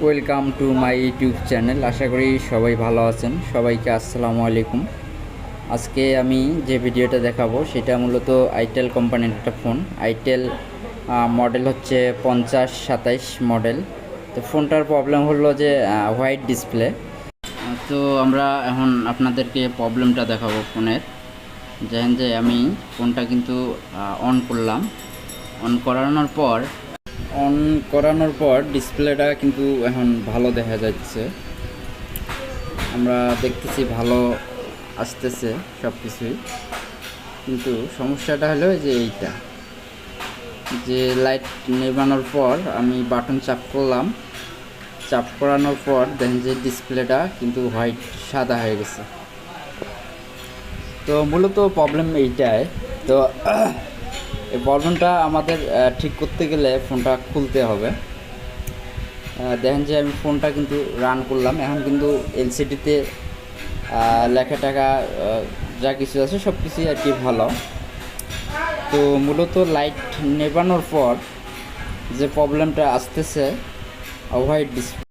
Welcome to my YouTube channel. আশা করি সবাই ভালো আছেন। সবাইকে আসসালামু আলাইকুম। আজকে আমি যে ভিডিওটা দেখাবো সেটা মূলত আইটেল কোম্পানির একটা ফোন। আইটেল মডেল হচ্ছে 5027 মডেল। তো ফোনটার প্রবলেম হলো যে হোয়াইট ডিসপ্লে। তো আমরা এখন আপনাদেরকে প্রবলেমটা দেখাবো ফোনের। দেখেন যে আমি ফোনটা কিন্তু অন করানোর পর ডিসপ্লেটা কিন্তু এখন ভালো দেখা যাচ্ছে। আমরা দেখতেছি ভালো আসতেছে সব কিছুই, কিন্তু সমস্যাটা হলো যে এইটা, যে লাইট নেভানোর পর আমি বাটন চাপ করানোর পর দেখেন যে ডিসপ্লেটা কিন্তু হোয়াইট সাদা হয়ে গেছে। তো মূলত প্রবলেম এইটাই। তো এই প্রবলেমটা আমাদের ঠিক করতে গেলে ফোনটা খুলতে হবে। দেখেন যে আমি ফোনটা কিন্তু রান করলাম, এখন কিন্তু এলসিডিতে লেখা টাকা যা কিছু আছে সব কিছুই আর কি ভালো। তো মূলত লাইট নেভানোর পর যে প্রবলেমটা আসতেছে হোয়াইট ডিসপ্লে।